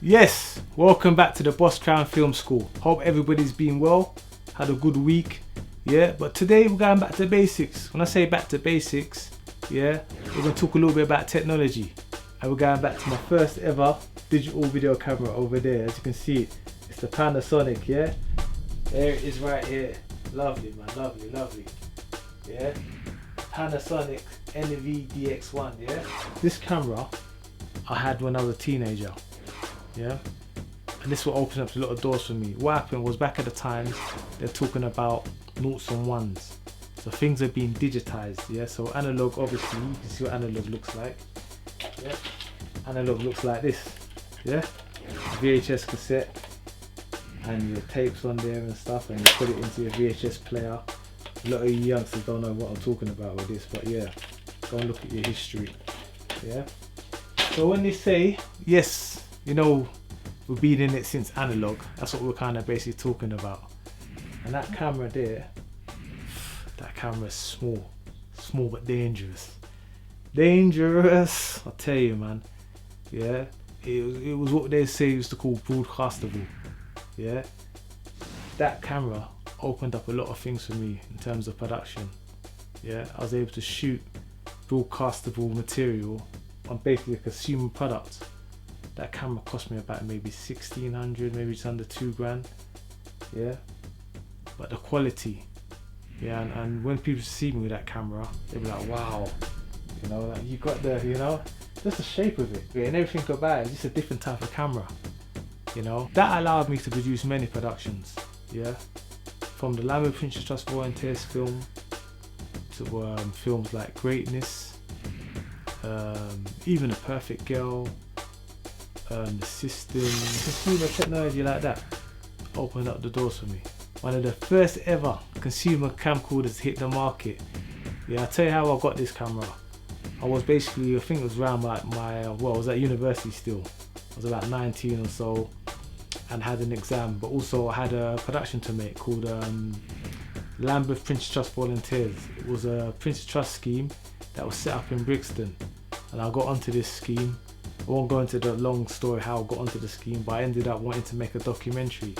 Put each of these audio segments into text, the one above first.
Yes, welcome back to the BossCrowns Film School. Hope everybody's been well, had a good week. Yeah, but today we're going back to basics. When I say back to basics, yeah, we're going to talk a little bit about technology. And we're going back to my first ever digital video camera over there. As you can see, it's the Panasonic, yeah? There it is right here. Lovely, man, lovely, lovely. Yeah, Panasonic NVDX1, yeah? This camera I had when I was a teenager, yeah? And this will open up a lot of doors for me. What happened was, back at the times, they're talking about noughts and ones. So things are being digitized, yeah? So analog, obviously, you can see what analog looks like, yeah? Analog looks like this, yeah? VHS cassette, and your tapes on there and stuff, and you put it into your VHS player. A lot of you youngsters don't know what I'm talking about with this, but yeah, go and look at your history, yeah? So when they say, yes, you know, we've been in it since analog, that's what we're kind of basically talking about. And that camera there, that camera is small but dangerous. Dangerous, I'll tell you, man. Yeah, it was what they say used to call broadcastable. Yeah, that camera opened up a lot of things for me in terms of production. Yeah, I was able to shoot broadcastable material on basically a consumer product. That camera cost me about maybe 1,600, maybe just under 2 grand. Yeah, but the quality, yeah, and when people see me with that camera, they'll be like, wow, you know, like, you got the, you know, just the shape of it, yeah, and everything about it, it's just a different type of camera, you know. That allowed me to produce many productions, yeah, from the Lamb of Princess Trust Volunteers film to films like Greatness, even A Perfect Girl, The System. Consumer technology like that opened up the doors for me. One of the first ever consumer camcorders hit the market. Yeah, I'll tell you how I got this camera. I was basically, I think it was around well, I was at university still. I was about 19 or so and had an exam, but also I had a production to make called Lambeth Princess Trust Volunteers. It was a Princess Trust scheme that was set up in Brixton, and I got onto this scheme. I won't go into the long story how I got onto the scheme, but I ended up wanting to make a documentary.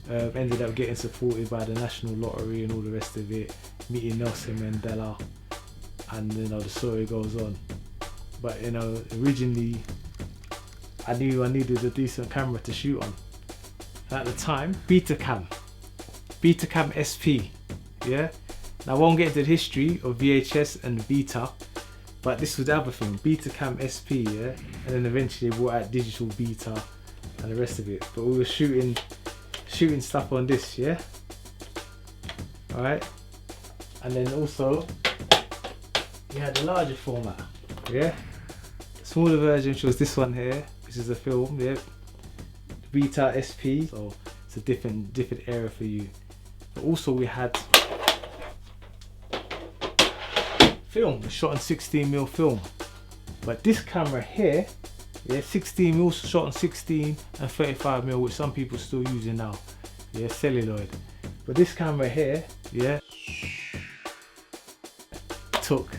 Ended up getting supported by the National Lottery and all the rest of it, meeting Nelson Mandela, and you know, the story goes on. But you know, originally I knew I needed a decent camera to shoot on. And at the time, Betacam SP, yeah? Now I won't get into the history of VHS and Beta, but this was the other thing, Betacam SP, yeah? And then eventually they brought out digital Beta and the rest of it. But we were shooting stuff on this, yeah? Alright? And then also, you had the larger format, yeah? The smaller version, which was this one here, which is a film, yeah? Beta SP, so it's a different era for you. But also we had film, shot on 16mm film. But this camera here, yeah, 16mm shot on 16 and 35mm, which some people are still using now, yeah, celluloid. But this camera here, yeah, took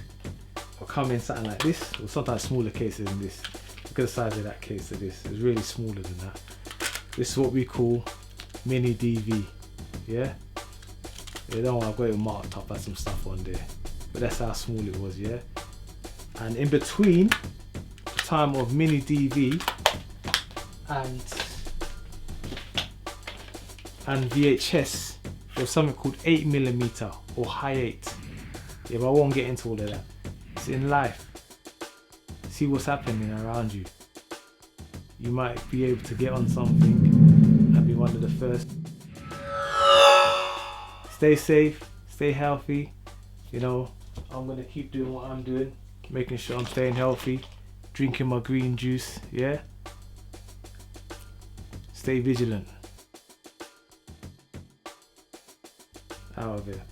or come in something like this, or sometimes smaller cases than this. Look at the size of that case of this, it's really smaller than that. This is what we call mini DV, yeah? You know, I've got it marked up, had some stuff on there, but that's how small it was, yeah? And in between the time of mini DV and VHS, there was something called 8mm or high 8. Yeah, but I won't get into all of that. It's in life. See what's happening around you. You might be able to get on something and be one of the first. Stay safe, stay healthy. You know, I'm gonna keep doing what I'm doing, making sure I'm staying healthy, drinking my green juice, yeah? Stay vigilant. Out of here.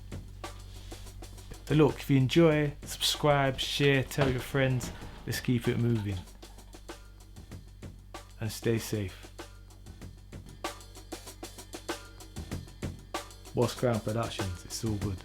So look, if you enjoy, subscribe, share, tell your friends. Let's keep it moving. And stay safe. BossCrowns Productions, it's all good.